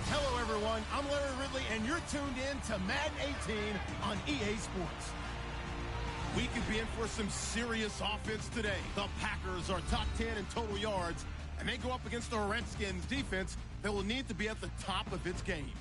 Hello, everyone. I'm Larry Ridley, and you're tuned in to Madden 18 on EA Sports. We could be in for some serious offense today. The Packers are top 10 in total yards, and they go up against the Redskins defense that will need to be at the top of its game.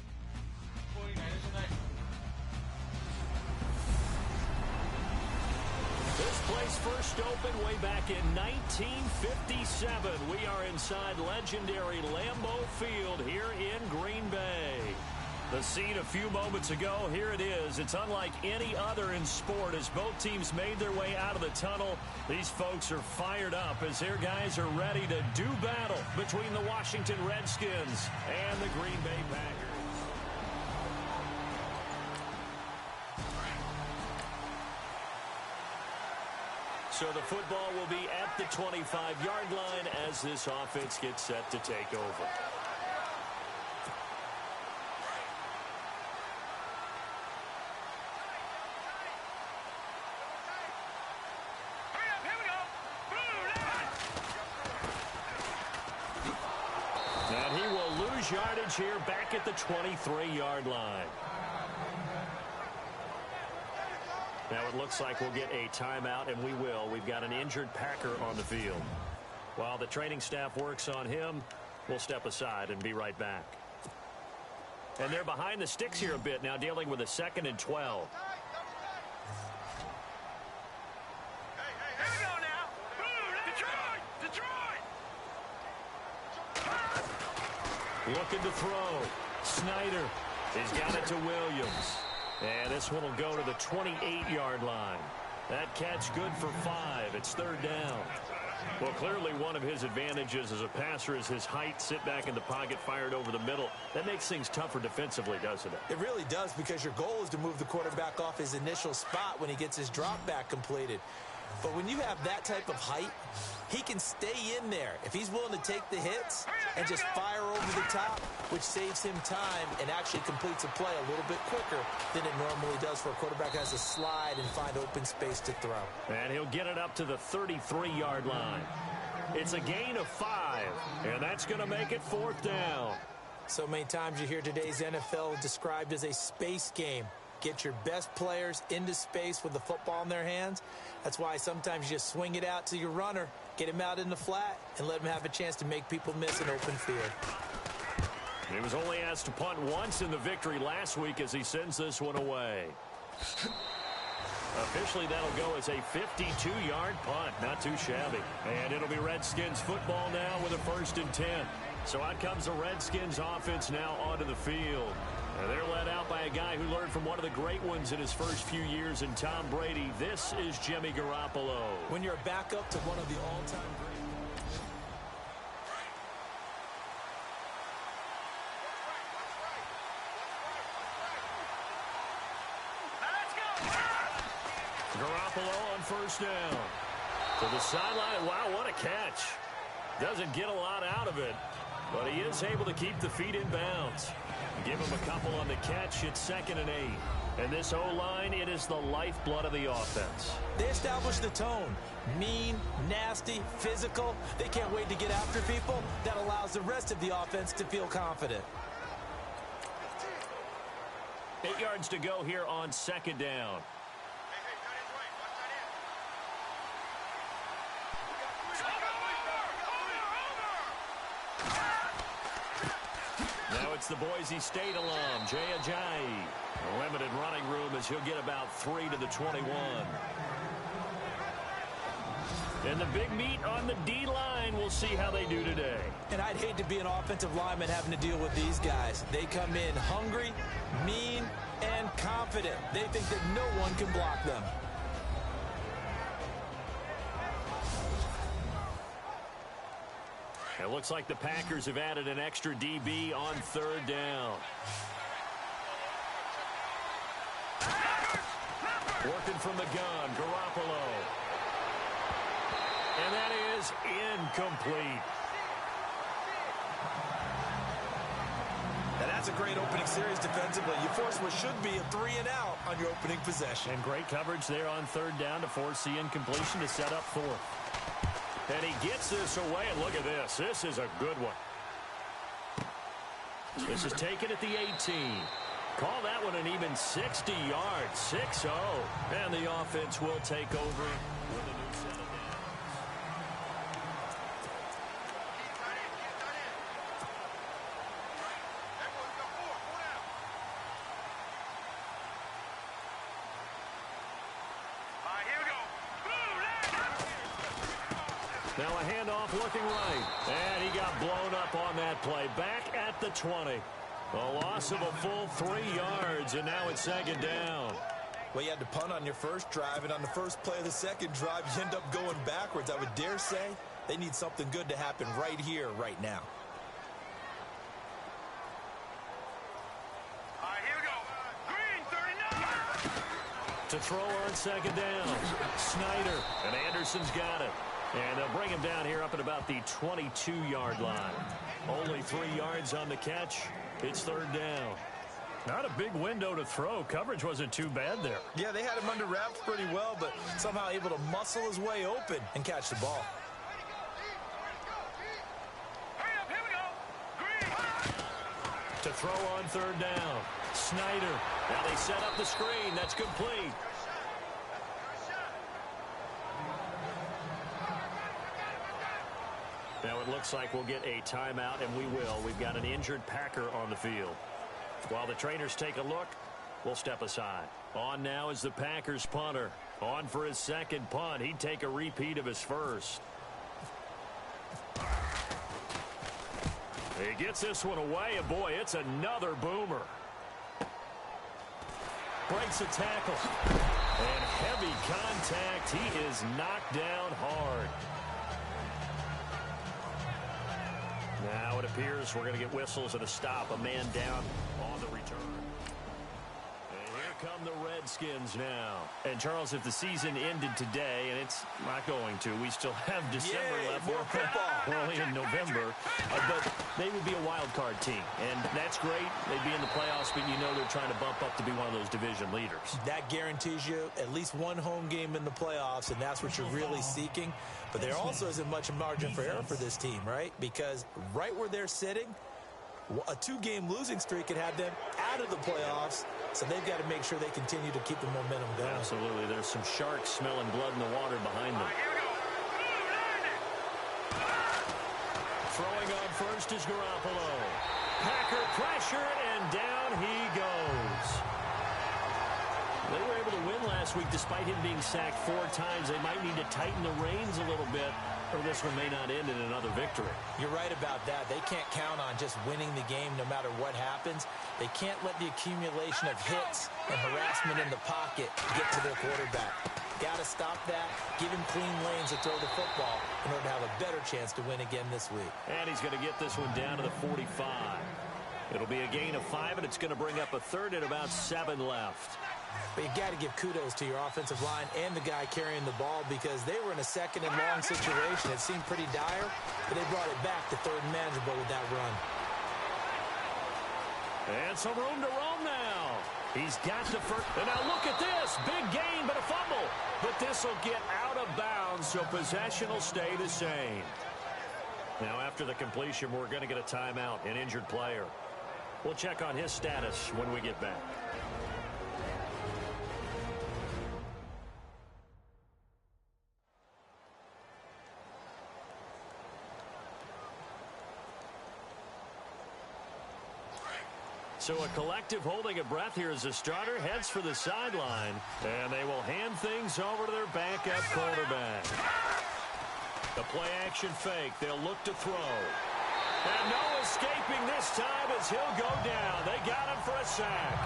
This place first opened way back in 1957. We are inside legendary Lambeau Field here in Green Bay. The scene a few moments ago, here it is. It's unlike any other in sport as both teams made their way out of the tunnel. These folks are fired up as their guys are ready to do battle between the Washington Redskins and the Green Bay Packers. So the football will be at the 25-yard line as this offense gets set to take over. And he will lose yardage here back at the 23-yard line. Now it looks like we'll get a timeout, and we will. We've got an injured Packer on the field. While the training staff works on him, we'll step aside and be right back. And they're behind the sticks here a bit now, dealing with a 2nd and 12. Here we go now. Detroit! Looking to throw. Snyder. He's got it to Williams. And this one will go to the 28-yard line. That catch good for 5. It's 3rd down. Well, clearly one of his advantages as a passer is his height. Sit back in the pocket, fired over the middle. That makes things tougher defensively, doesn't it? It really does, because your goal is to move the quarterback off his initial spot when he gets his drop back completed. But when you have that type of height, he can stay in there if he's willing to take the hits and just fire over the top, which saves him time and actually completes a play a little bit quicker than it normally does for a quarterback who has to slide and find open space to throw. And he'll get it up to the 33-yard line. It's a gain of 5, and that's going to make it 4th down. So many times you hear today's NFL described as a space game. Get your best players into space with the football in their hands. That's why sometimes you just swing it out to your runner, get him out in the flat, and let him have a chance to make people miss an open field. He was only asked to punt once in the victory last week as he sends this one away. Officially, that'll go as a 52-yard punt. Not too shabby. And it'll be Redskins football now with a 1st and 10. So out comes the Redskins offense now onto the field. And they're led out by a guy who learned from one of the great ones in his first few years in Tom Brady. This is Jimmy Garoppolo. When you're a backup to one of the all-time greats. Garoppolo on 1st down. To the sideline. Wow, what a catch. Doesn't get a lot out of it, but he is able to keep the feet in bounds. Give him a couple on the catch. It's 2nd and 8. And this O-line, it is the lifeblood of the offense. They establish the tone. Mean, nasty, physical. They can't wait to get after people. That allows the rest of the offense to feel confident. 8 yards to go here on 2nd down. Now it's the Boise State alum, Jay Ajayi. A limited running room as he'll get about 3 to the 21. And the big meat on the D-line, we'll see how they do today. And I'd hate to be an offensive lineman having to deal with these guys. They come in hungry, mean, and confident. They think that no one can block them. It looks like the Packers have added an extra DB on 3rd down. Working from the gun, Garoppolo. And that is incomplete. That That's a great opening series defensively. You force what should be a 3-and-out on your opening possession. And great coverage there on third down to force the incompletion to set up fourth. And he gets this away, and look at this. This is a good one. This is taken at the 18. Call that one an even 60 yards, 6-0. And the offense will take over with a new set of downs. Now a handoff looking right. And he got blown up on that play. Back at the 20. A loss of a full 3 yards, and now it's second down. Well, you had to punt on your first drive, and on the first play of the second drive, you end up going backwards. I would dare say they need something good to happen right here, right now. All right, here we go. Green, 39. To throw on second down. Snyder, and Anderson's got it. And they'll bring him down here up at about the 22-yard line. Only 3 yards on the catch. It's third down. Not a big window to throw. Coverage wasn't too bad there. Yeah, they had him under wraps pretty well, but somehow able to muscle his way open and catch the ball. Hurry up, here we go. Green. To throw on third down. Snyder. Now they set up the screen. That's complete. Now it looks like we'll get a timeout, and we will. We've got an injured Packer on the field. While the trainers take a look, we'll step aside. On now is the Packers punter. On for his second punt. He'd take a repeat of his first. He gets this one away, and boy, it's another boomer. Breaks a tackle. And heavy contact. He is knocked down hard. Now it appears we're going to get whistles and a stop. A man down on the return. And here come the Redskins now. And, Charles, if the season ended today, and it's not going to, we still have December left. More football. We're only in November. But they would be a wild card team. And that's great. They'd be in the playoffs, but you know they're trying to bump up to be one of those division leaders. That guarantees you at least one home game in the playoffs, and that's what you're really seeking. But there also isn't much margin for error for this team, right? Because right where they're sitting, a 2-game losing streak could have them out of the playoffs. So they've got to make sure they continue to keep the momentum going. Absolutely. There's some sharks smelling blood in the water behind them. Here we go. Throwing on first is Garoppolo. Packer pressure, and down he goes. They were able to win last week despite him being sacked 4 times. They might need to tighten the reins a little bit, or this one may not end in another victory. You're right about that. They can't count on just winning the game no matter what happens. They can't let the accumulation of hits and harassment in the pocket get to their quarterback. Got to stop that. Give him clean lanes to throw the football in order to have a better chance to win again this week. And he's going to get this one down to the 45. It'll be a gain of 5, and it's going to bring up a third and about 7 left. But you got to give kudos to your offensive line and the guy carrying the ball, because they were in a second and long situation. It seemed pretty dire, but they brought it back to third and manageable with that run. And some room to roam now. He's got the first. And now look at this. Big gain, but a fumble. But this will get out of bounds, so possession will stay the same. Now after the completion, we're going to get a timeout, an injured player. We'll check on his status when we get back. So a collective holding of breath here as the starter heads for the sideline. And they will hand things over to their backup quarterback. The play action fake. They'll look to throw. And no escaping this time as he'll go down. They got him for a sack.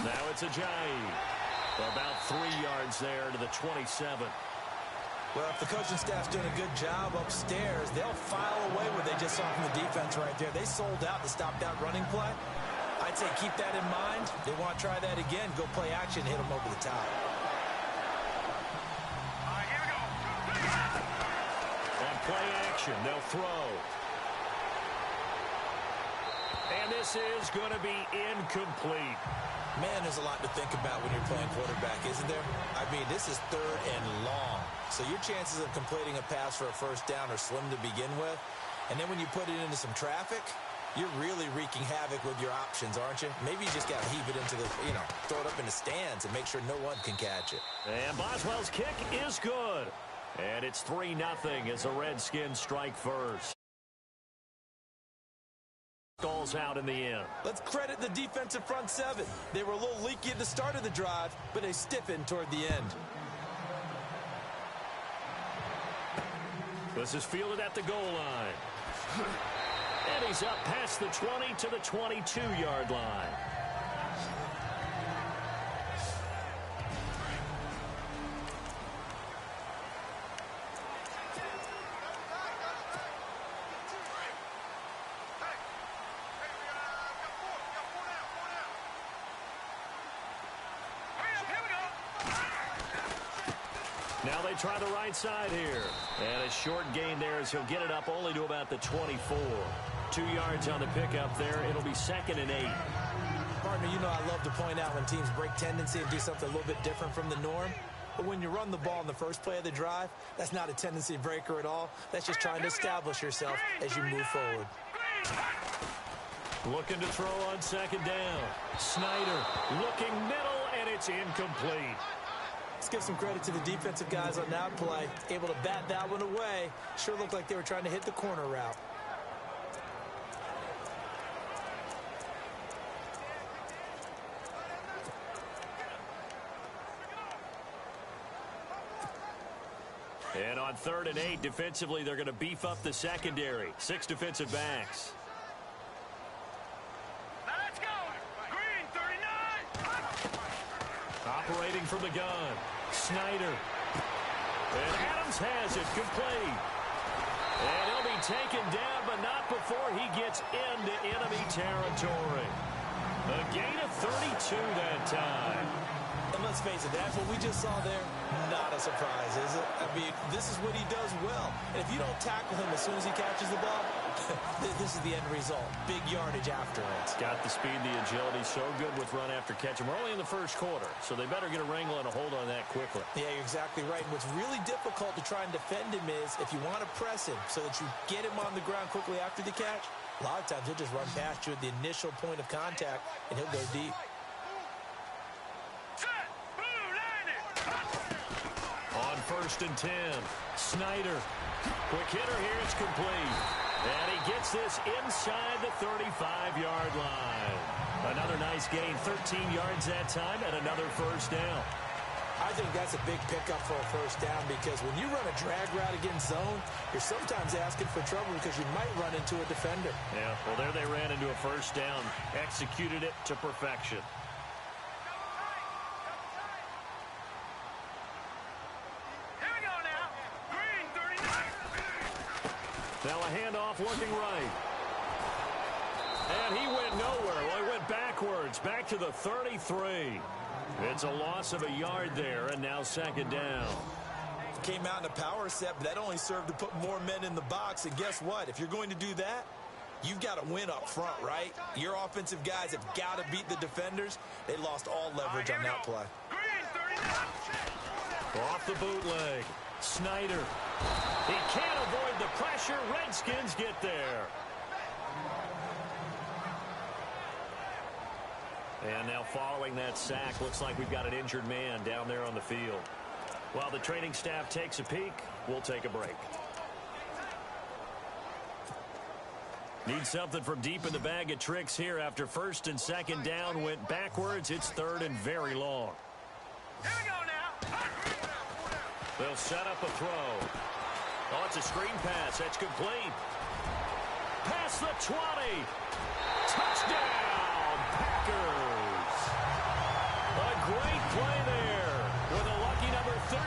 Now it's Ajayi. About 3 yards there to the 27. Well, if the coaching staff's doing a good job upstairs, they'll file away what they just saw from the defense right there. They sold out to stop that running play. I'd say keep that in mind. They want to try that again. Go play action, hit them over the top. All right, here we go. On play action, they'll throw. And this is going to be incomplete. Man, there's a lot to think about when you're playing quarterback, isn't there? I mean, this is 3rd and long. So your chances of completing a pass for a first down are slim to begin with. And then when you put it into some traffic, you're really wreaking havoc with your options, aren't you? Maybe you just got to heave it into the, throw it up in the stands and make sure no one can catch it. And Boswell's kick is good. And it's 3-0 as the Redskins strike first. Goals out in the end. Let's credit the defensive front seven. They were a little leaky at the start of the drive, but they stiffened toward the end. This is fielded at the goal line. And he's up past the 20 to the 22-yard line. Now they try the right side here. And a short gain there as he'll get it up only to about the 24. 2 yards on the pickup there. It'll be 2nd and 8. Partner, I love to point out when teams break tendency and do something a little bit different from the norm. But when you run the ball in the first play of the drive, that's not a tendency breaker at all. That's just trying to establish yourself as you move forward. Looking to throw on 2nd down. Snyder looking middle, and it's incomplete. Let's give some credit to the defensive guys on that play. Able to bat that one away. Sure looked like they were trying to hit the corner route. And on 3rd and 8, defensively, they're going to beef up the secondary. 6 defensive backs. Now let's go. Green, 39. Operating from the gun. Snyder. And Adams has it complete. And he'll be taken down, but not before he gets into enemy territory. A gain of 32 that time. And let's face it, that's what we just saw there. Not a surprise, is it? I mean, this is what he does well. And if you don't tackle him as soon as he catches the ball, this is the end result. Big yardage after it. Got the speed, the agility, so good with run after catch. And we're only in the first quarter, so they better get a wrangle and a hold on that quickly. Yeah, you're exactly right. And what's really difficult to try and defend him is if you want to press him so that you get him on the ground quickly after the catch, a lot of times he'll just run past you at the initial point of contact, and he'll go deep. On 1st and 10, Snyder. Quick hitter here, it's complete. And he gets this inside the 35-yard line. Another nice gain, 13 yards that time, and another first down. I think that's a big pickup for a first down because when you run a drag route against zone, you're sometimes asking for trouble because you might run into a defender. Yeah, well, there they ran into a first down, executed it to perfection. Now a handoff looking right. And he went nowhere. Well, he went backwards, back to the 33. It's a loss of a yard there, and now 2nd down. Came out in a power set, but that only served to put more men in the box. And guess what? If you're going to do that, you've got to win up front, right? Your offensive guys have got to beat the defenders. They lost all leverage on that play. Off the bootleg. Snyder. He can't avoid the pressure. Redskins get there. And now following that sack, looks like we've got an injured man down there on the field. While the training staff takes a peek, we'll take a break. Need something from deep in the bag of tricks here after 1st and 2nd down went backwards. It's 3rd and very long. Here we go now. They'll set up a throw. Oh, it's a screen pass. That's complete. Past the 20. Touchdown, Packers. A great play there with a lucky number 13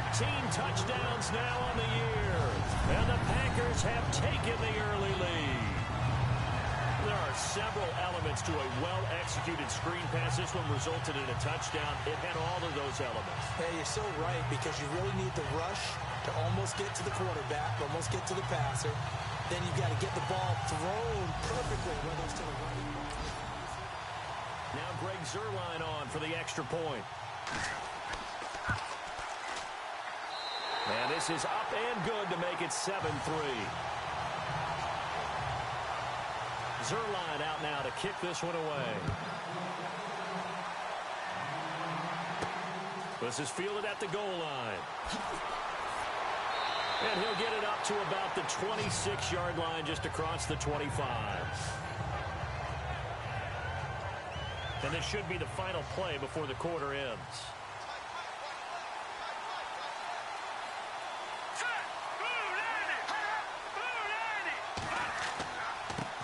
touchdowns now on the year. And the Packers have taken the early lead. There are several elements to a well-executed screen pass. This one resulted in a touchdown. It had all of those elements. Hey, you're so right, because you really need the rush to almost get to the quarterback, almost get to the passer. Then you've got to get the ball thrown perfectly, whether it's to the right. Now Greg Zuerlein on for the extra point. And this is up and good to make it 7-3. Zuerlein out now to kick this one away. This is fielded at the goal line. And he'll get it up to about the 26-yard line, just across the 25. And this should be the final play before the quarter ends.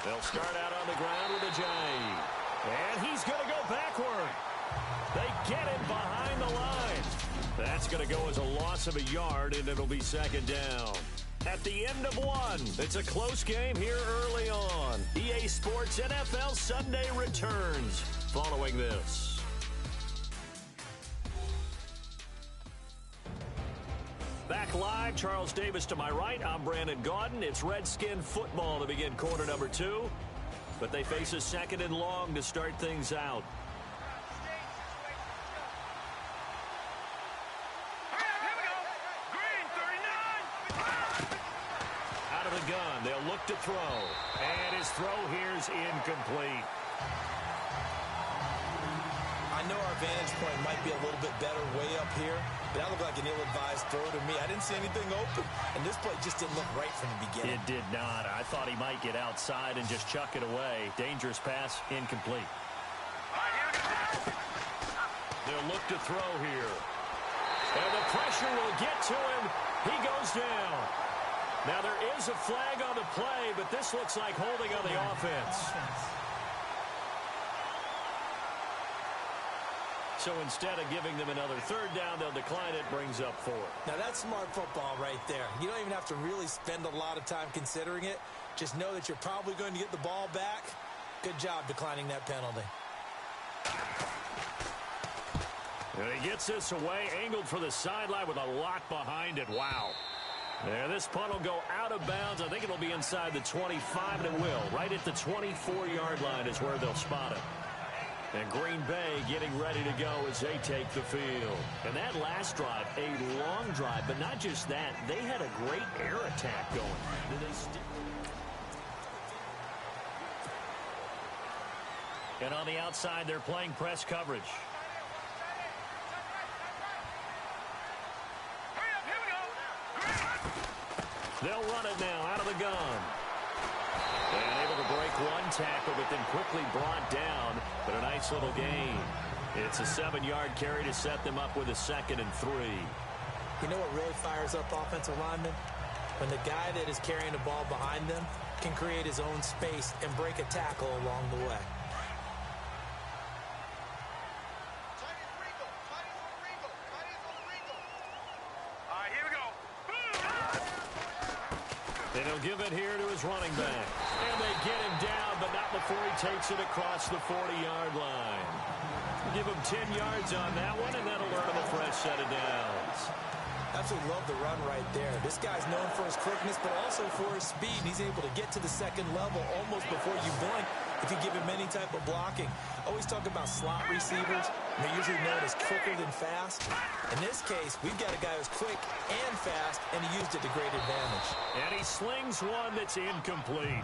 They'll start out on the ground with a J. And he's going to go backward. They get him behind the line. That's going to go as a loss of a yard, and it'll be second down. At the end of one, it's a close game here early on. EA Sports NFL Sunday returns following this. Back live, Charles Davis to my right. I'm Brandon Gaudin. It's Redskin football to begin quarter number 2. But they face a second and long to start things out. Out of the gun, they'll look to throw. And his throw here's incomplete. I know our vantage point might be a little bit better way up here, but that looked like an ill-advised throw to me. I didn't see anything open, and this play just didn't look right from the beginning. It did not. I thought he might get outside and just chuck it away. Dangerous pass, incomplete. They'll look to throw here. And the pressure will get to him. He goes down. Now there is a flag on the play, but this looks like holding on the offense. So instead of giving them another third down, they'll decline it, brings up 4. Now that's smart football right there. You don't even have to really spend a lot of time considering it. Just know that you're probably going to get the ball back. Good job declining that penalty. And he gets this away, angled for the sideline with a lot behind it. Wow. There, this punt will go out of bounds. I think it'll be inside the 25, and it will. Right at the 24-yard line is where they'll spot it. And Green Bay getting ready to go as they take the field. And that last drive, a long drive, but not just that. They had a great air attack going. And on the outside, they're playing press coverage. They'll run it now out of the gun. And able to break one tackle, but then quickly brought down. But a nice little gain. It's a 7-yard carry to set them up with a 2nd and 3. You know what really fires up offensive linemen? When the guy that is carrying the ball behind them can create his own space and break a tackle along the way. And he'll give it here to his running back. And they get him down, but not before he takes it across the 40-yard line. Give him 10 yards on that one, and that'll earn him a fresh set of downs. Absolutely love the run right there. This guy's known for his quickness, but also for his speed. He's able to get to the second level almost before you blink if you give him any type of blocking. Always talk about slot receivers. They're usually known as quicker than fast. In this case, we've got a guy who's quick and fast, and he used it to great advantage. And he slings one that's incomplete.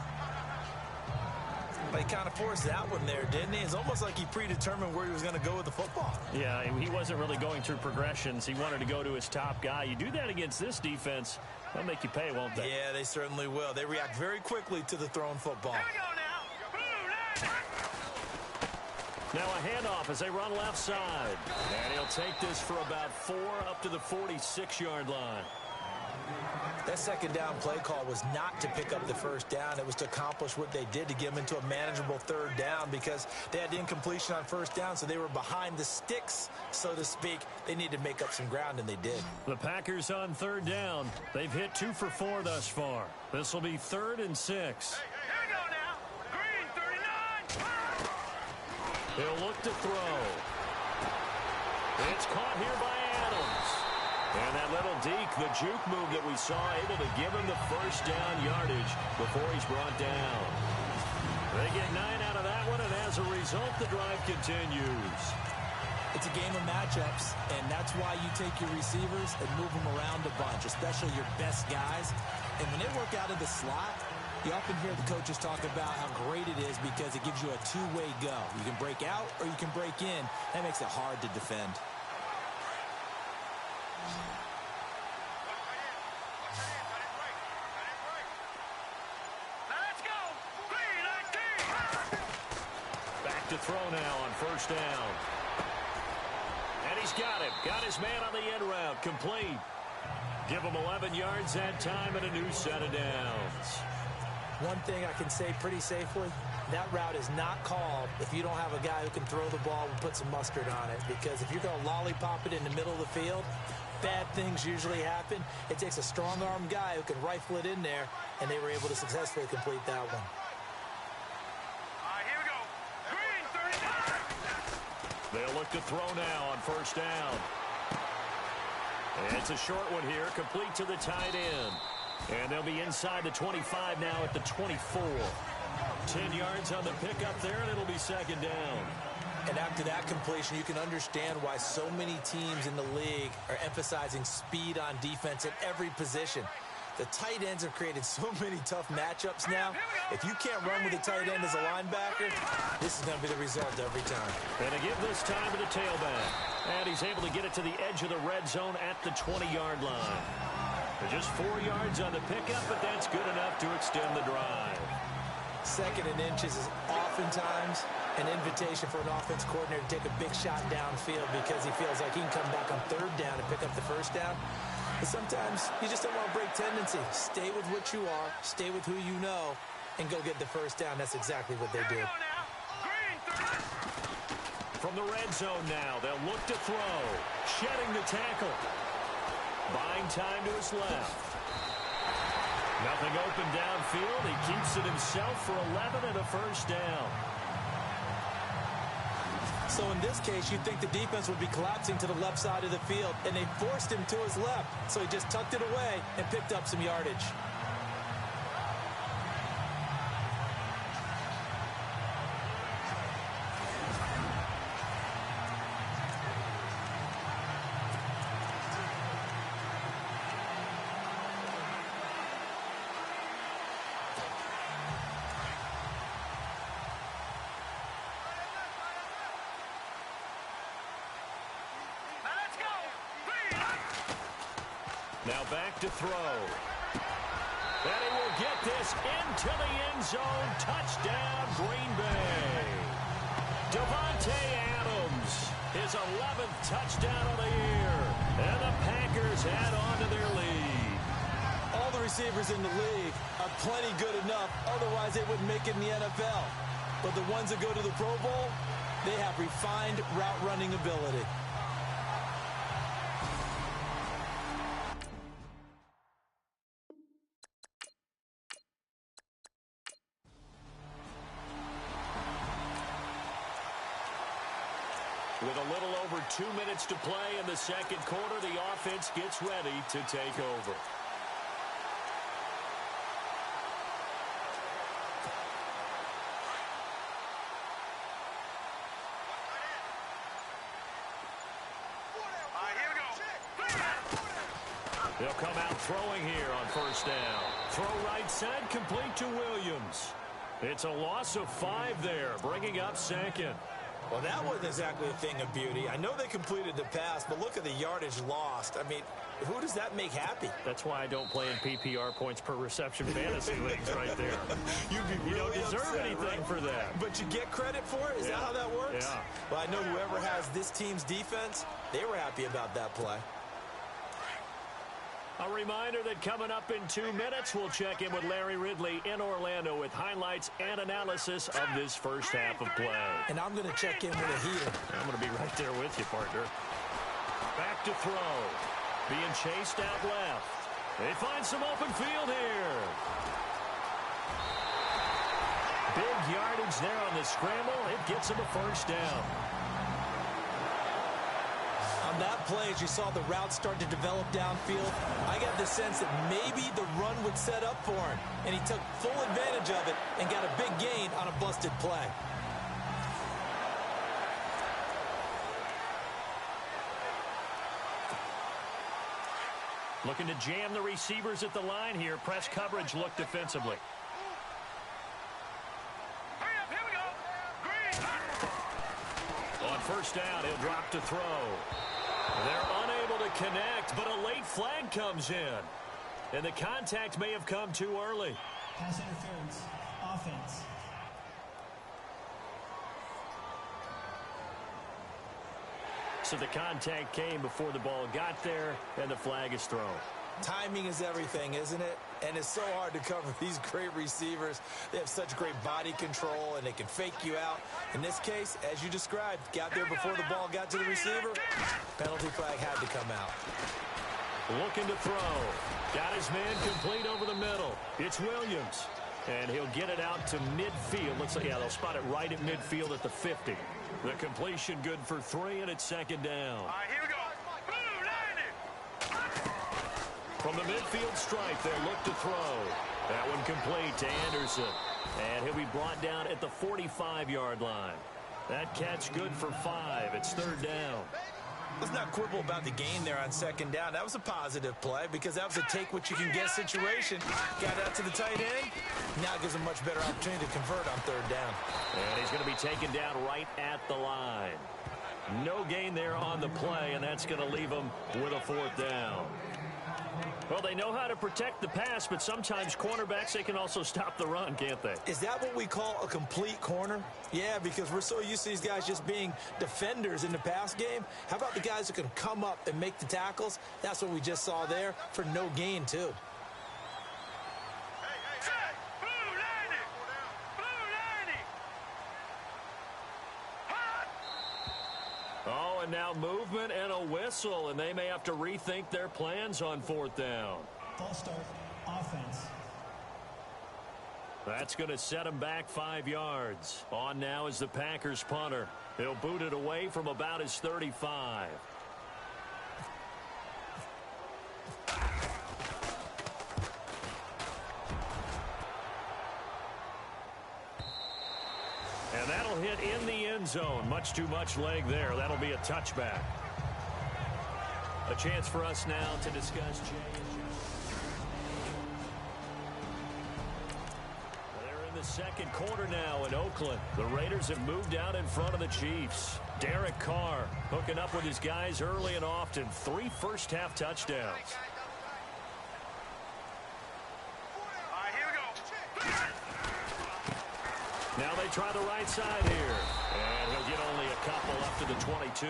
But he kind of forced that one there, didn't he? It's almost like he predetermined where he was going to go with the football. Yeah, he wasn't really going through progressions. He wanted to go to his top guy. You do that against this defense, they'll make you pay, won't they? Yeah, they certainly will. They react very quickly to the thrown football. Now a handoff as they run left side. And he'll take this for about 4 up to the 46-yard line. That second down play call was not to pick up the first down. It was to accomplish what they did to get them into a manageable third down because they had the incompletion on first down, so they were behind the sticks so to speak. They need to make up some ground, and they did. The Packers on third down. They've hit 2 for 4 thus far. This will be 3rd and 6. Here we go now. Green 39. He'll look to throw. It's caught here by Adams. And that little deke, the juke move that we saw, able to give him the first down yardage before he's brought down. They get 9 out of that one, and as a result, the drive continues. It's a game of matchups, and that's why you take your receivers and move them around a bunch, especially your best guys. And when they work out of the slot, you often hear the coaches talk about how great it is because it gives you a two-way go. You can break out or you can break in. That makes it hard to defend. Let's go. Green 19. Back to throw now on first down. And he's got him. Got his man on the end route. Complete. Give him 11 yards that time and a new set of downs. One thing I can say pretty safely, that route is not called if you don't have a guy who can throw the ball and put some mustard on it. Because if you're going to lollipop it in the middle of the field, bad things usually happen. It takes a strong-armed guy who can rifle it in there, and they were able to successfully complete that one. Here we go. Green 39. They'll look to throw now on first down. And it's a short one here, complete to the tight end. And they'll be inside the 25 now at the 24. 10 yards on the pickup there, and it'll be second down. And after that completion, you can understand why so many teams in the league are emphasizing speed on defense at every position. The tight ends have created so many tough matchups now. If you can't run with a tight end as a linebacker, this is going to be the result every time. And to give this time to the tailback. And he's able to get it to the edge of the red zone at the 20-yard line. Just 4 yards on the pickup, but that's good enough to extend the drive. 2nd and inches is oftentimes an invitation for an offense coordinator to take a big shot downfield because he feels like he can come back on 3rd down and pick up the first down. But sometimes you just don't want to break tendency. Stay with what you are, stay with who you know, and go get the first down. That's exactly what they did. From the red zone now, they'll look to throw. Shedding the tackle. Buying time to his left. Nothing open downfield. He keeps it himself for 11 and a first down. So in this case, you'd think the defense would be collapsing to the left side of the field, and they forced him to his left. So he just tucked it away and picked up some yardage. Now back to throw. And he will get this into the end zone. Touchdown, Green Bay. Davante Adams, his 11th touchdown of the year. And the Packers add on to their lead. All the receivers in the league are plenty good enough. Otherwise, they wouldn't make it in the NFL. But the ones that go to the Pro Bowl, they have refined route running ability. With a little over 2 minutes to play in the second quarter, the offense gets ready to take over. Here we go. They'll come out throwing here on first down. Throw right side, complete to Williams. It's a loss of 5 there, bringing up second. Well, that wasn't exactly a thing of beauty. I know they completed the pass, but look at the yardage lost. I mean, who does that make happy? That's why I don't play in PPR points per reception fantasy leagues right there. You'd be really You don't deserve upset, anything right? for that. But you get credit for it? Is that how that works? Yeah. Well, I know whoever has this team's defense, they were happy about that play. A reminder that coming up in 2 minutes, we'll check in with Larry Ridley in Orlando with highlights and analysis of this first half of play. And I'm going to check in with a heater. I'm going to be right there with you, partner. Back to throw. Being chased out left. They find some open field here. Big yardage there on the scramble. It gets him a first down. On that play, as you saw the route start to develop downfield, I got the sense that maybe the run would set up for him, and he took full advantage of it and got a big gain on a busted play. Looking to jam the receivers at the line here. Press coverage look defensively. Here we go. Green. On first down, he'll drop to throw. They're unable to connect, but a late flag comes in. And the contact may have come too early. Pass interference. Offense. So the contact came before the ball got there, and the flag is thrown. Timing is everything, isn't it? And it's so hard to cover these great receivers. They have such great body control, and they can fake you out. In this case, as you described, got there before the ball got to the receiver. Penalty flag had to come out. Looking to throw. Got his man complete over the middle. It's Williams. And he'll get it out to midfield. Looks like, yeah, they'll spot it right at midfield at the 50. The completion good for 3, and it's second down. All right, here we go. Blue 90. From the midfield stripe, they'll look to throw. That one complete to Anderson. And he'll be brought down at the 45-yard line. That catch good for 5. It's third down. Let's not quibble about the gain there on second down. That was a positive play because that was a take-what-you-can-get situation. Got out to the tight end. Now it gives him a much better opportunity to convert on third down. And he's going to be taken down right at the line. No gain there on the play, and that's going to leave him with a fourth down. Well, they know how to protect the pass, but sometimes cornerbacks, they can also stop the run, can't they? Is that what we call a complete corner? Yeah, because we're so used to these guys just being defenders in the pass game. How about the guys who can come up and make the tackles? That's what we just saw there for no gain, too. Blue 90. Blue 90. Hot. Oh, and now movement and a whistle, and they may have to rethink their plans on fourth down. False start. Offense. That's going to set him back 5 yards. On now is the Packers punter. He'll boot it away from about his 35. And that'll hit in the end zone. Much too much leg there. That'll be a touchback. A chance for us now to discuss Jay and Joe. They're in the second quarter now in Oakland. The Raiders have moved out in front of the Chiefs. Derek Carr hooking up with his guys early and often. 3 first-half touchdowns. All right, here we go. Now they try the right side here. And he'll get only a couple up to the 22.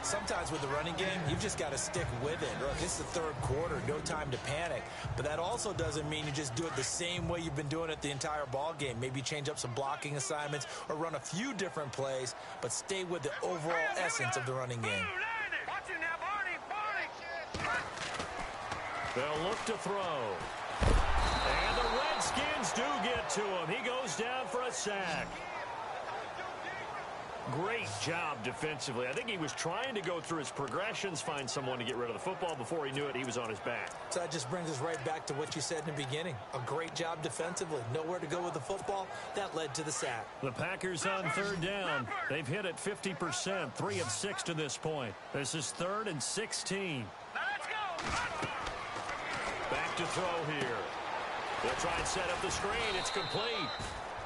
Sometimes with the running game, you've just got to stick with it. Look, this is the third quarter, no time to panic. But that also doesn't mean you just do it the same way you've been doing it the entire ball game. Maybe change up some blocking assignments or run a few different plays, but stay with the overall essence of the running game. Watch it now, Barney. They'll look to throw. And the Redskins do get to him. He goes down for a sack. Great job defensively. I think he was trying to go through his progressions, find someone to get rid of the football. Before he knew it, he was on his back. So that just brings us right back to what you said in the beginning. A great job defensively. Nowhere to go with the football. That led to the sack. The Packers on third down. They've hit it 50%, 3 of 6 to this point. This is 3rd and 16. Now let's go. Back to throw here. They'll try and set up the screen. It's complete.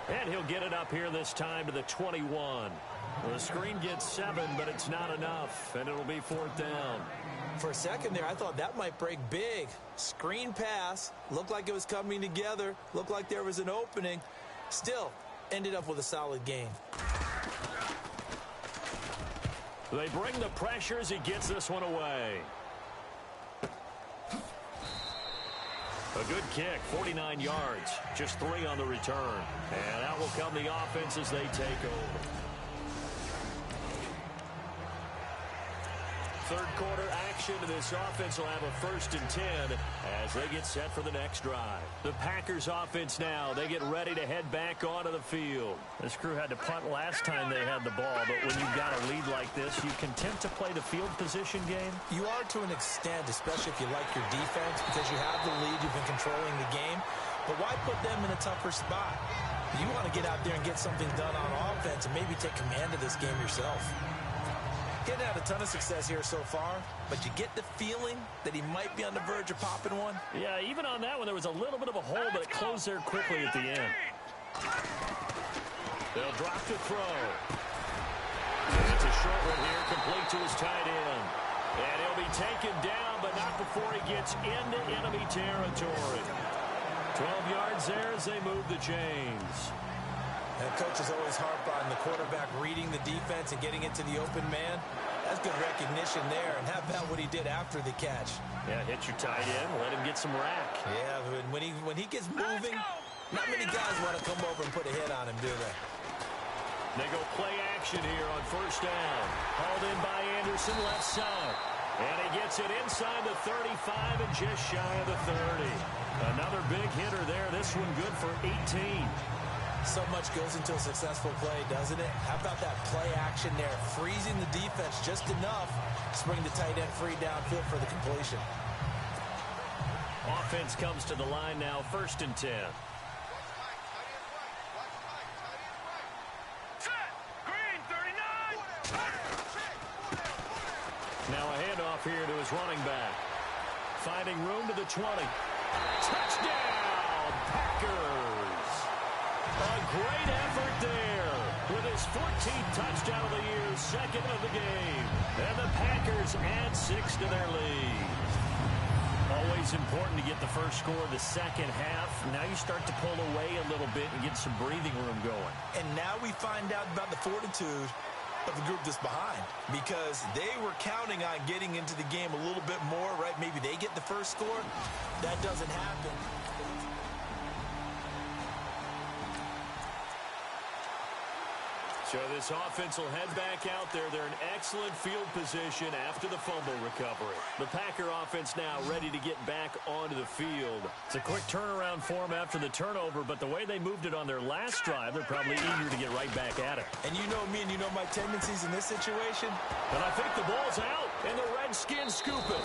And he'll get it up here this time to the 21. The screen gets 7, but it's not enough, and it'll be 4th down. For a second there, I thought that might break big. Screen pass. Looked like it was coming together. Looked like there was an opening. Still, ended up with a solid gain. They bring the pressure as he gets this one away. A good kick, 49 yards, just 3 on the return. And out will come the offense as they take over. Third quarter action, and this offense will have a 1st and 10 as they get set for the next drive. The Packers offense now, they get ready to head back onto the field. This crew had to punt last time they had the ball, but when you've got a lead like this, you content to play the field position game? You are to an extent, especially if you like your defense, because you have the lead, you've been controlling the game. But why put them in a tougher spot? You want to get out there and get something done on offense and maybe take command of this game yourself. Getting had a ton of success here so far, but you get the feeling that he might be on the verge of popping one. Yeah, even on that one, there was a little bit of a hole, but it closed there quickly at the end. They'll drop to throw. And it's a short one here, complete to his tight end. And he'll be taken down, but not before he gets into enemy territory. 12 yards there as they move the chains. And coaches always harp on the quarterback reading the defense and getting into the open man. That's good recognition there. And how about what he did after the catch? Yeah, hit your tight end, let him get some rack. Yeah, when he gets moving, not many guys want to come over and put a hit on him, do they? They go play action here on 1st down. Hauled in by Anderson, left side. And he gets it inside the 35 and just shy of the 30. Another big hitter there. This one good for 18. So much goes into a successful play, doesn't it? How about that play action there? Freezing the defense just enough to bring the tight end free downfield for the completion. Offense comes to the line now, 1st and 10. Now a handoff here to his running back. Finding room to the 20. Touchdown, Packers! A great effort there with his 14th touchdown of the year, 2nd of the game. And the Packers add 6 to their lead. Always important to get the first score of the second half. Now you start to pull away a little bit and get some breathing room going. And now we find out about the fortitude of the group that's behind, because they were counting on getting into the game a little bit more, right? Maybe they get the first score. That doesn't happen. So this offense will head back out there. They're in excellent field position after the fumble recovery. The Packer offense now ready to get back onto the field. It's a quick turnaround for them after the turnover, but the way they moved it on their last drive, they're probably eager to get right back at it. And you know me and you know my tendencies in this situation. And I think the ball's out, and the Redskins scoop it.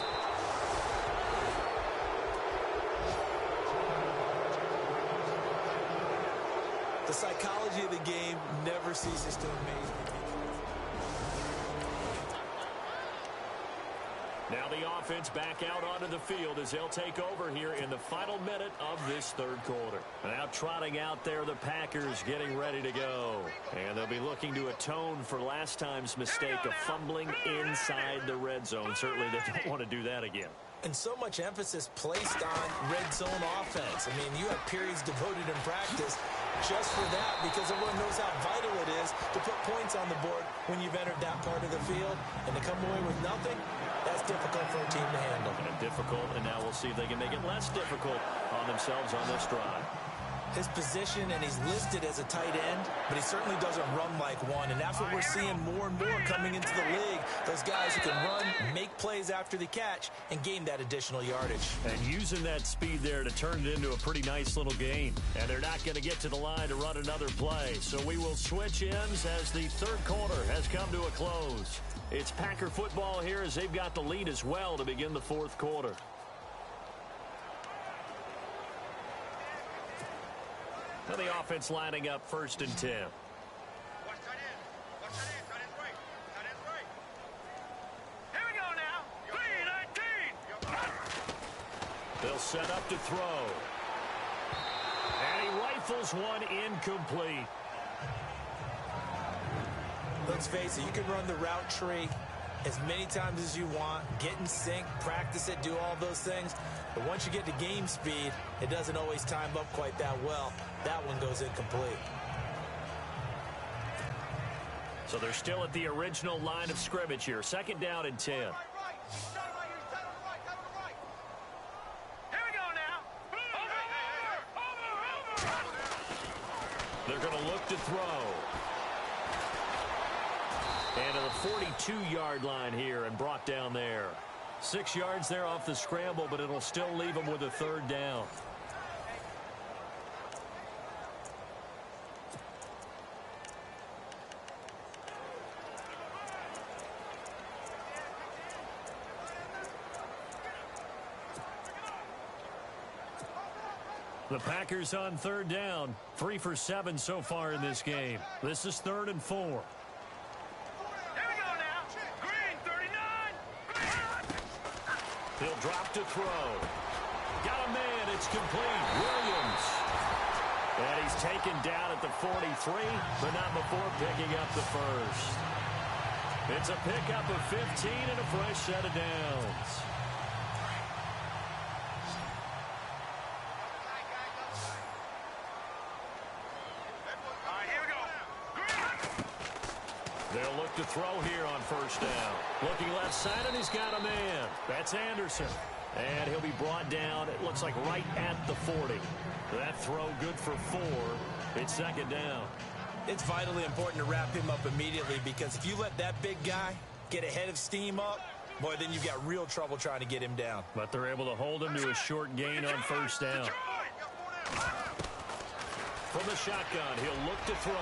The psychology of the game never ceases to amaze me. Now the offense back out onto the field as they'll take over here in the final minute of this third quarter. Now trotting out there, the Packers getting ready to go. And they'll be looking to atone for last time's mistake of fumbling inside the red zone. Certainly they don't want to do that again. And so much emphasis placed on red zone offense. I mean, you have periods devoted in practice just for that, because everyone knows how vital it is to put points on the board when you've entered that part of the field. And to come away with nothing, that's difficult for a team to handle. And difficult, and now we'll see if they can make it less difficult on themselves on this drive. His position, and he's listed as a tight end, but he certainly doesn't run like one, and that's what we're seeing more and more coming into the league. Those guys who can run, make plays after the catch, and gain that additional yardage. And using that speed there to turn it into a pretty nice little gain. And they're not going to get to the line to run another play, so we will switch ends as the third quarter has come to a close. It's Packer football here as they've got the lead as well to begin the fourth quarter. Now the offense lining up 1st and 10. Here we go now. 3-19. They'll set up to throw. And he rifles one incomplete. Let's face it, you can run the route tree as many times as you want, get in sync, practice it, do all those things. But once you get to game speed, it doesn't always time up quite that well. That one goes incomplete. So they're still at the original line of scrimmage here. 2nd down and 10. Here we go now. Blue They're going to look to throw. And to the 42-yard line here and brought down there. 6 yards there off the scramble, but it'll still leave them with a third down. The Packers on third down. 3 for 7 so far in this game. This is 3rd and 4. Here we go now. Green, 39. He'll drop to throw. Got a man. It's complete. Williams. And he's taken down at the 43, but not before picking up the first. It's a pickup of 15 and a fresh set of downs. They'll look to throw here on first down. Looking left side, and he's got a man. That's Anderson. And he'll be brought down, it looks like right at the 40. That throw good for 4. It's 2nd down. It's vitally important to wrap him up immediately because if you let that big guy get ahead of steam up, boy, then you've got real trouble trying to get him down. But they're able to hold him to a short gain on first down. From the shotgun, he'll look to throw.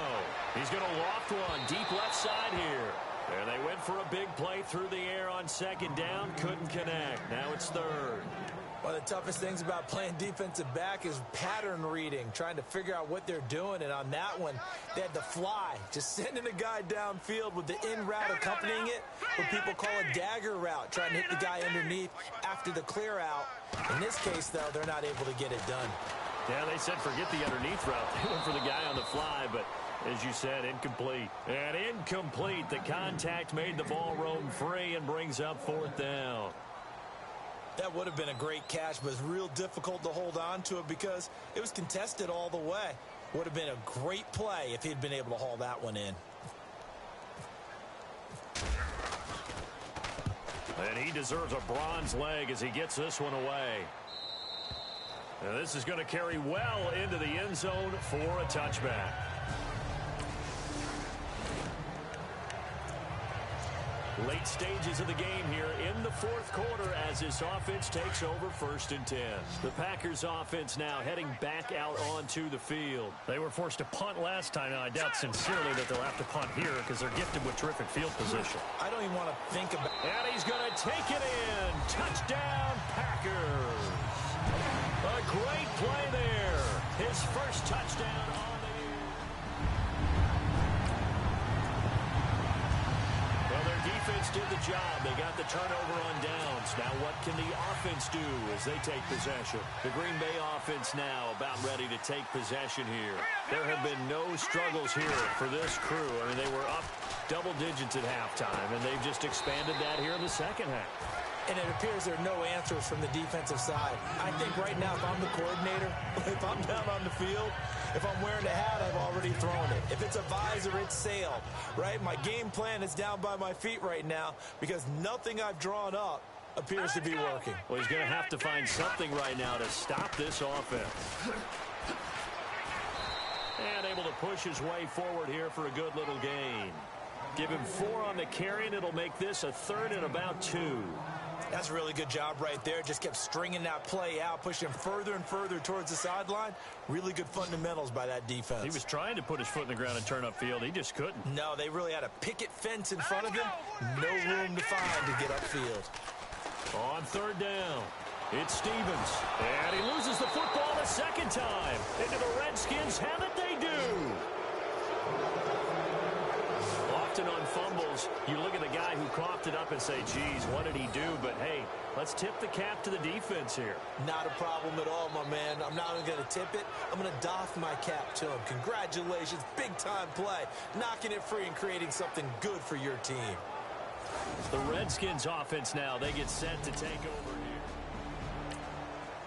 He's going to loft one deep left side here. And they went for a big play through the air on 2nd down. Couldn't connect. Now it's 3rd. One of the toughest things about playing defensive back is pattern reading, trying to figure out what they're doing. And on that one, they had to fly, just sending a guy downfield with the in route accompanying it, what people call a dagger route, trying to hit the guy underneath after the clear out. In this case, though, they're not able to get it done. Yeah, they said forget the underneath route. They went for the guy on the fly, but as you said, incomplete. And incomplete. The contact made the ball roam free and brings up 4th down. That would have been a great catch, but it's real difficult to hold on to it because it was contested all the way. Would have been a great play if he'd been able to haul that one in. And he deserves a bronze leg as he gets this one away. And this is going to carry well into the end zone for a touchback. Late stages of the game here in the 4th quarter as this offense takes over 1st and 10. The Packers offense now heading back out onto the field. They were forced to punt last time. Now, I doubt sincerely that they'll have to punt here because they're gifted with terrific field position. I don't even want to think about it. And he's going to take it in. Touchdown, Packers. A great play there. His first touchdown on the year. Well, their defense did the job. They got the turnover on downs. Now what can the offense do as they take possession? The Green Bay offense now about ready to take possession here. There have been no struggles here for this crew. I mean, they were up double digits at halftime, and they've just expanded that here in the 2nd half. And it appears there are no answers from the defensive side. I think right now, if I'm the coordinator, if I'm down on the field, if I'm wearing a hat, I've already thrown it. If it's a visor, it's sailed, right? My game plan is down by my feet right now because nothing I've drawn up appears to be working. Well, he's going to have to find something right now to stop this offense. And able to push his way forward here for a good little gain. Give him 4 on the carry, and it'll make this a 3rd and about 2. That's a really good job right there. Just kept stringing that play out, pushing him further and further towards the sideline. Really good fundamentals by that defense. He was trying to put his foot in the ground and turn upfield. He just couldn't. No, they really had a picket fence in front of him. No room to find to get upfield. On 3rd down, it's Stevens. And he loses the football a 2nd time. Into the Redskins have it, they do. Often on fumbles, you look at the guy who coughed it up and say, geez, what did he do? But, hey, let's tip the cap to the defense here. Not a problem at all, my man. I'm not even going to tip it. I'm going to doff my cap to him. Congratulations. Big-time play. Knocking it free and creating something good for your team. The Redskins offense now, they get set to take over here.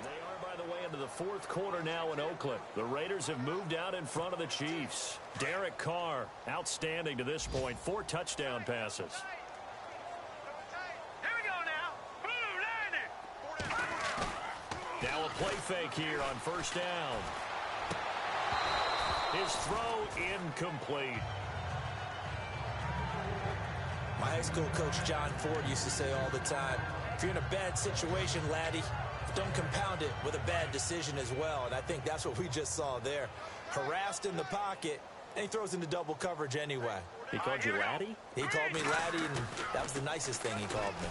They are, by the way, into the 4th quarter now in Oakland. The Raiders have moved out in front of the Chiefs. Derek Carr, outstanding to this point. 4 touchdown passes. Here we go now. Blue line it. Now a play fake here on 1st down. His throw incomplete. My high school coach, John Ford, used to say all the time, if you're in a bad situation, laddie, don't compound it with a bad decision as well. And I think that's what we just saw there. Harassed in the pocket, and he throws into double coverage anyway. He called you laddie? He called me laddie, and that was the nicest thing he called me.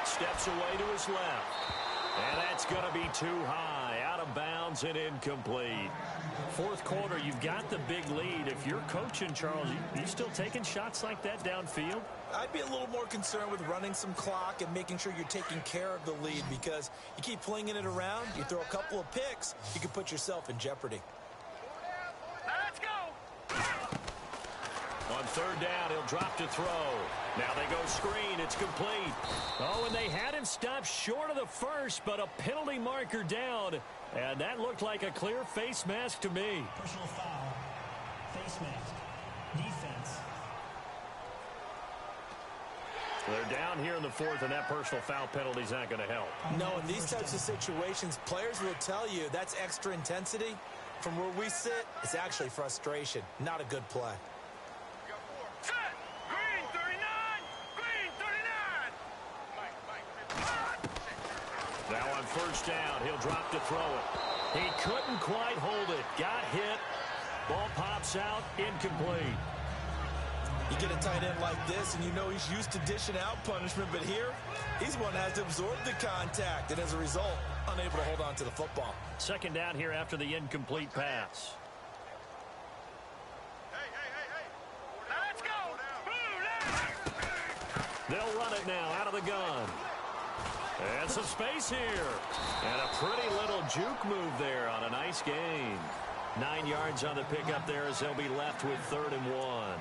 Steps away to his left. And that's going to be too high. Out of bounds and incomplete. Fourth quarter, you've got the big lead. If you're coaching, Charles, you still taking shots like that downfield? I'd be a little more concerned with running some clock and making sure you're taking care of the lead, because you keep flinging it around, you throw a couple of picks, you can put yourself in jeopardy. Let's go. On third down, he'll drop to throw. Now they go screen. It's complete. Oh, and they had him stopped short of the first, but a penalty marker down. And that looked like a clear face mask to me. Personal foul. Face mask. Defense. They're down here in the fourth, and that personal foul penalty is not going to help. No, in these types of situations, players will tell you that's extra intensity. From where we sit, it's actually frustration. Not a good play. Set. Green 39. Green 39. Now on first down, he'll drop to throw it. He couldn't quite hold it. Got hit. Ball pops out. Incomplete. You get a tight end like this, and you know he's used to dishing out punishment, but here, he's one that has to absorb the contact, and as a result, unable to hold on to the football. Second down here after the incomplete pass. Let's go. Blue line. They'll run it now out of the gun. And some space here. And a pretty little juke move there on a nice gain. 9 yards on the pickup there as they'll be left with 3rd and 1.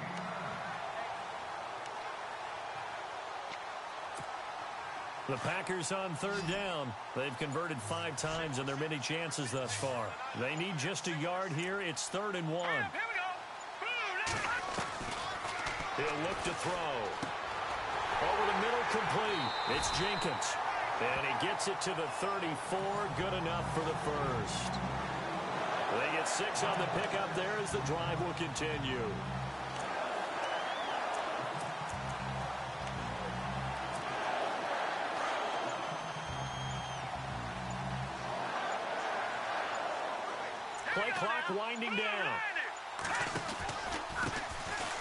The Packers on third down. They've converted 5 times in their many chances thus far. They need just a yard here. It's 3rd and 1. Here we go. Blue line. He'll look to throw. Over the middle, complete. It's Jenkins. And he gets it to the 34. Good enough for the first. They get 6 on the pickup there as the drive will continue. Play clock winding down.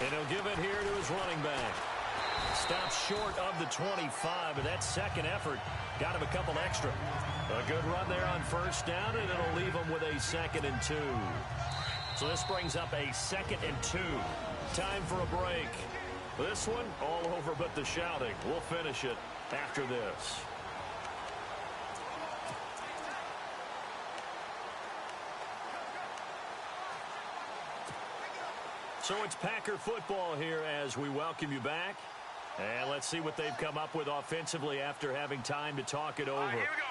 And he'll give it here to his running back. Stops short of the 25, but that second effort got him a couple extra. A good run there on first down, and it'll leave him with a 2nd and 2. So this brings up a 2nd and 2. Time for a break. This one all over but the shouting. We'll finish it after this. So it's Packer football here as we welcome you back. And let's see what they've come up with offensively after having time to talk it over. Here we go.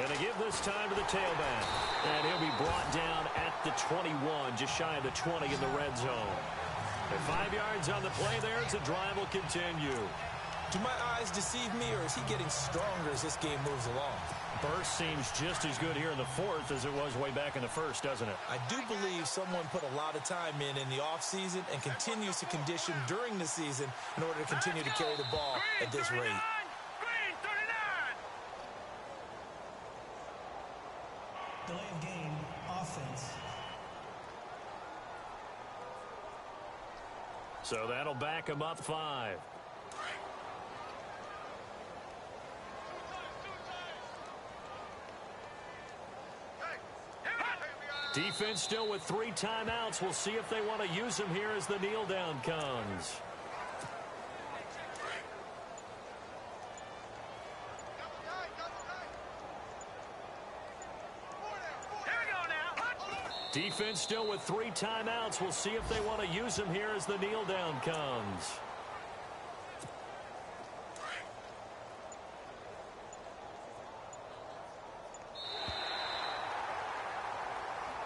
And they give this time to the tailback. And he'll be brought down at the 21, just shy of the 20 in the red zone. And 5 yards on the play there as the drive will continue. Do my eyes deceive me, or is he getting stronger as this game moves along? Burst seems just as good here in the fourth as it was way back in the first, doesn't it? I do believe someone put a lot of time in the offseason and continues to condition during the season in order to continue to carry the ball at this rate. Green 39. Delay of game. Offense. So that'll back him up 5. Defense still with 3 timeouts. We'll see if they want to use them here as the kneel down comes. Here we go now. Defense still with 3 timeouts. We'll see if they want to use them here as the kneel down comes.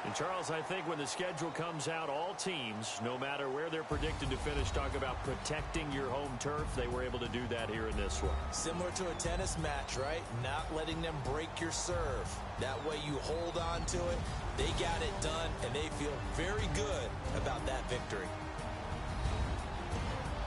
And, Charles, I think when the schedule comes out, all teams, no matter where they're predicted to finish, talk about protecting your home turf. They were able to do that here in this one. Similar to a tennis match, right? Not letting them break your serve. That way you hold on to it. They got it done, and they feel very good about that victory.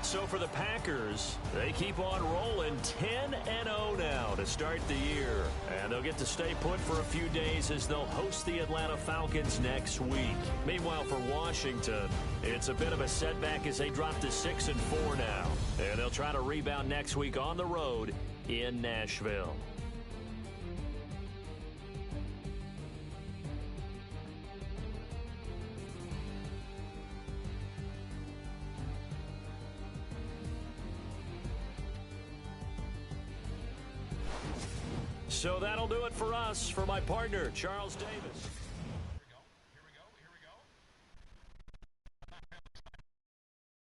So for the Packers, they keep on rolling 10-0 now to start the year. And they'll get to stay put for a few days as they'll host the Atlanta Falcons next week. Meanwhile, for Washington, it's a bit of a setback as they drop to 6-4 now. And they'll try to rebound next week on the road in Nashville. So that'll do it for us. For my partner, Charles Davis.